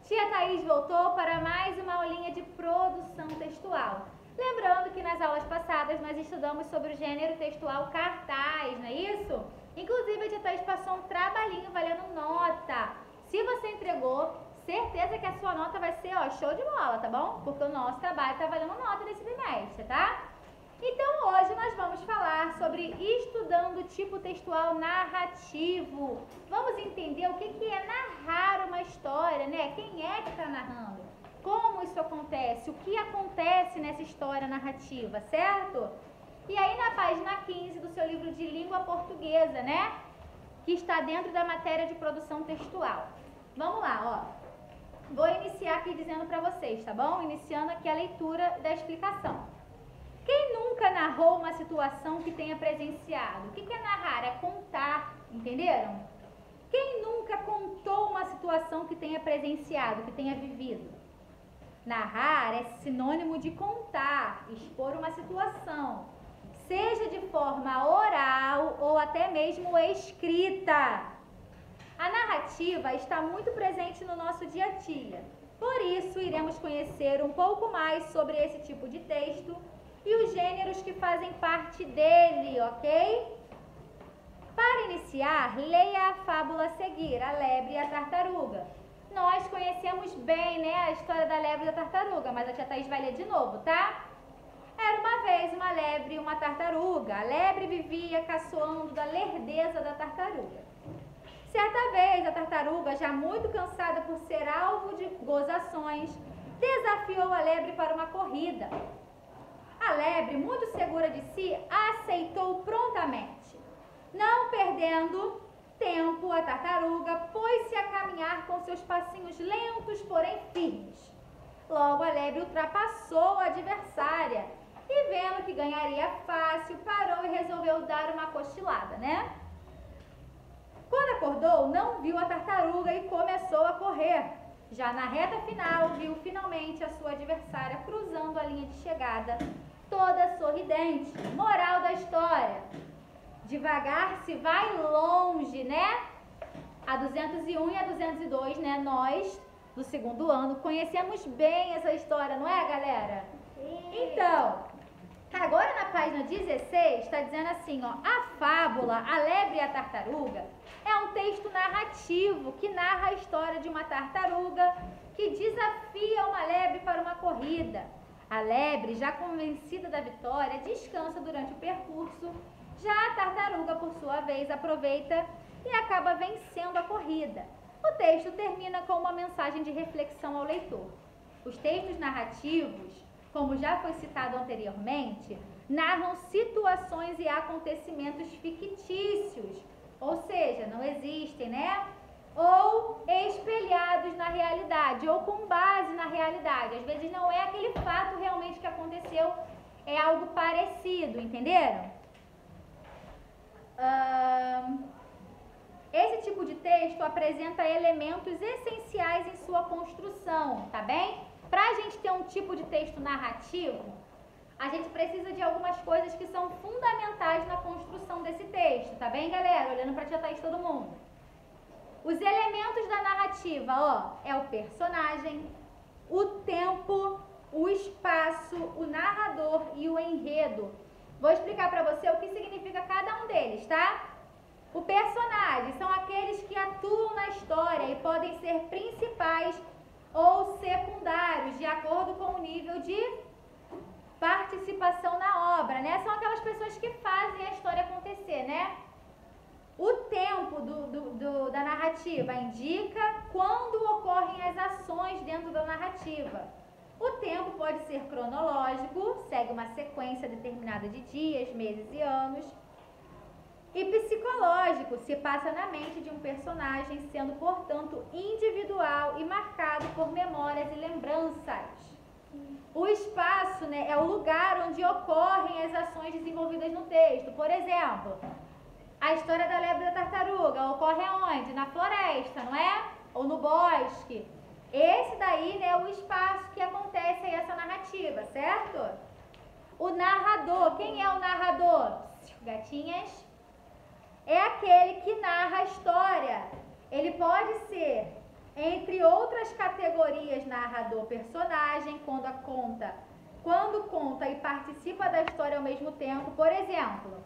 Tia Thaís voltou para mais uma aulinha de produção textual. Lembrando que nas aulas passadas nós estudamos sobre o gênero textual cartaz, não é isso? Inclusive a tia Thaís passou um trabalhinho valendo nota. Se você entregou, certeza que a sua nota vai ser, show de bola, tá bom? Porque o nosso trabalho está valendo nota nesse trimestre, tá? Então hoje nós vamos falar sobre estudando o tipo textual narrativo. Vamos entender o que é narrar uma história, né? Quem é que está narrando? Como isso acontece? O que acontece nessa história narrativa, certo? E aí na página 15 do seu livro de língua portuguesa, né? Que está dentro da matéria de produção textual. Vamos lá, Vou iniciar aqui dizendo para vocês, tá bom? Iniciando aqui a leitura da explicação. Quem nunca narrou uma situação que tenha presenciado? O que é narrar? É contar, entenderam? Quem nunca contou uma situação que tenha presenciado, que tenha vivido? Narrar é sinônimo de contar, expor uma situação, seja de forma oral ou até mesmo escrita. A narrativa está muito presente no nosso dia a dia. Por isso, iremos conhecer um pouco mais sobre esse tipo de texto e os gêneros que fazem parte dele, ok? Para iniciar, leia a fábula a seguir, a lebre e a tartaruga. Nós conhecemos bem, né, a história da lebre e da tartaruga, mas a tia Thaís vai ler de novo, tá? Era uma vez uma lebre e uma tartaruga. A lebre vivia caçoando da lerdeza da tartaruga. Certa vez, a tartaruga, já muito cansada por ser alvo de gozações, desafiou a lebre para uma corrida. A lebre, muito segura de si, aceitou prontamente. Não perdendo tempo, a tartaruga pôs-se a caminhar com seus passinhos lentos, porém firmes. Logo, a lebre ultrapassou a adversária e, vendo que ganharia fácil, parou e resolveu dar uma cochilada, né? Quando acordou, não viu a tartaruga e começou a correr. Já na reta final, viu finalmente a sua adversária cruzando a linha de chegada, toda sorridente. Moral da história: devagar se vai longe, né? A 201 e a 202, né? Nós, do segundo ano, conhecemos bem essa história, não é, galera? Então, agora na página 16, está dizendo assim, a fábula A Lebre e a Tartaruga é um texto narrativo que narra a história de uma tartaruga que desafia uma lebre para uma corrida. A lebre, já convencida da vitória, descansa durante o percurso. Já a tartaruga, por sua vez, aproveita e acaba vencendo a corrida. O texto termina com uma mensagem de reflexão ao leitor. Os textos narrativos, como já foi citado anteriormente, narram situações e acontecimentos fictícios, ou seja, não existem, né? Ou espelhados na realidade, ou com base na realidade. Às vezes não é aquele fato realmente que aconteceu, é algo parecido, entenderam? Esse tipo de texto apresenta elementos essenciais em sua construção, tá bem? Para a gente ter um tipo de texto narrativo, a gente precisa de algumas coisas que são fundamentais na construção desse texto, tá bem, galera? Olhando para a tia Thaís, todo mundo. Os elementos da narrativa, é o personagem, o tempo, o espaço, o narrador e o enredo. Vou explicar para você o que significa cada um deles, tá? O personagem são aqueles que atuam na história e podem ser principais ou secundários, de acordo com o nível de participação na obra, né? São aquelas pessoas que fazem a história acontecer, né? O tempo da narrativa indica quando ocorrem as ações dentro da narrativa. O tempo pode ser cronológico, segue uma sequência determinada de dias, meses e anos. E psicológico, se passa na mente de um personagem, sendo, portanto, individual e marcado por memórias e lembranças. O espaço, né, é o lugar onde ocorrem as ações desenvolvidas no texto. Por exemplo, a história da lebre e da tartaruga ocorre aonde? Na floresta, não é? Ou no bosque. Esse daí, né, é o espaço que acontece aí essa narrativa, certo? O narrador, quem é o narrador? Gatinhas? É aquele que narra a história. Ele pode ser entre outras categorias narrador-personagem, quando conta e participa da história ao mesmo tempo. Por exemplo,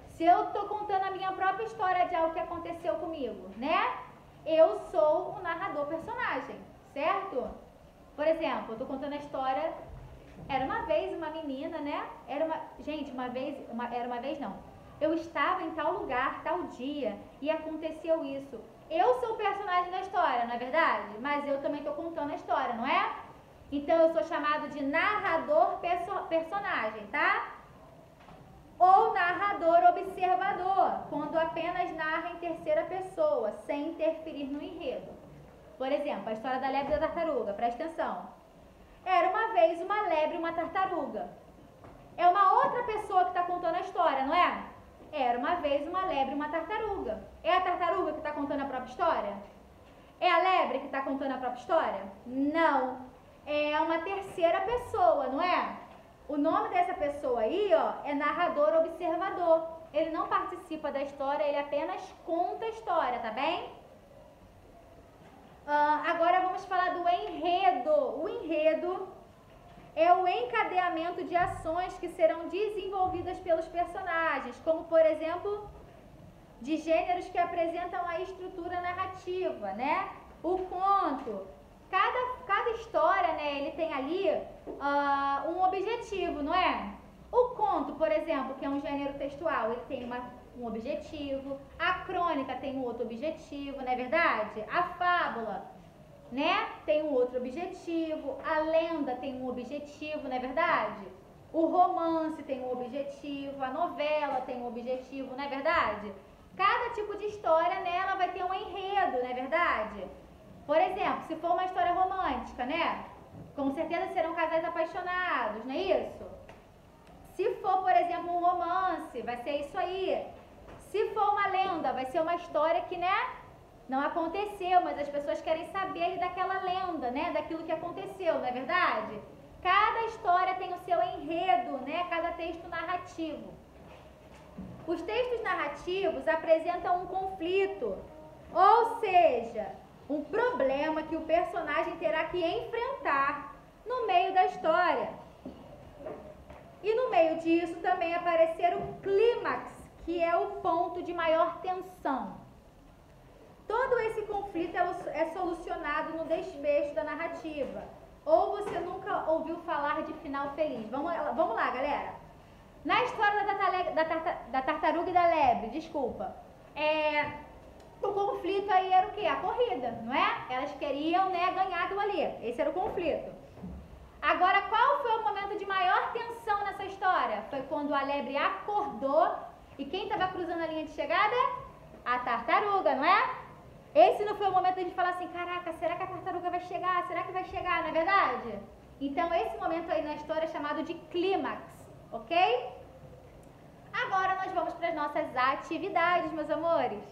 se eu estou contando a minha própria história de algo que aconteceu comigo, né? Eu sou o narrador-personagem, certo? Por exemplo, eu estou contando a história. Era uma vez uma menina, né? Gente, era uma vez não. Eu estava em tal lugar, tal dia, e aconteceu isso. Eu sou o personagem da história, não é verdade? Mas eu também estou contando a história, não é? Então eu sou chamado de narrador-personagem, tá? Ou narrador-observador, quando apenas narra em terceira pessoa, sem interferir no enredo. Por exemplo, a história da lebre e da tartaruga, presta atenção. Era uma vez uma lebre e uma tartaruga. É uma outra pessoa que está contando a história, não é? Era uma vez uma lebre e uma tartaruga. É a tartaruga que está contando a própria história? É a lebre que está contando a própria história? Não. É uma terceira pessoa, não é? O nome dessa pessoa aí, ó, é narrador-observador. Ele não participa da história, ele apenas conta a história, tá bem? Agora vamos falar do enredo. O enredo é o encadeamento de ações que serão desenvolvidas pelos personagens, como, por exemplo, de gêneros que apresentam a estrutura narrativa, né? O conto. Cada história, né, ele tem ali um objetivo, não é? O conto, por exemplo, que é um gênero textual, ele tem um objetivo. A crônica tem um outro objetivo, não é verdade? A fábula, né, tem um outro objetivo. A lenda tem um objetivo, não é verdade? O romance tem um objetivo. A novela tem um objetivo, não é verdade? Cada tipo de história nela vai ter um enredo, não é verdade? Por exemplo, se for uma história romântica, né? Com certeza serão casais apaixonados, não é isso? Se for, por exemplo, um romance, vai ser isso aí. Se for uma lenda, vai ser uma história que, né, não aconteceu, mas as pessoas querem saber daquela lenda, né, daquilo que aconteceu, não é verdade? Cada história tem o seu enredo, né, cada texto narrativo. Os textos narrativos apresentam um conflito, ou seja, um problema que o personagem terá que enfrentar no meio da história. E no meio disso também aparecer o clímax, que é o ponto de maior tensão. Todo esse conflito é solucionado no desfecho da narrativa. Ou você nunca ouviu falar de final feliz? Vamos lá, galera. Na história da tartaruga e da lebre, desculpa, o conflito aí era o quê? A corrida, não é? Elas queriam, né, ganhar aquilo ali. Esse era o conflito. Agora, qual foi o momento de maior tensão nessa história? Foi quando a lebre acordou e quem estava cruzando a linha de chegada? A tartaruga, não é? Esse não foi o momento de a gente falar assim, caraca, será que a tartaruga vai chegar? Será que vai chegar, não é verdade? Então, esse momento aí na história é chamado de clímax, ok? Agora nós vamos para as nossas atividades, meus amores.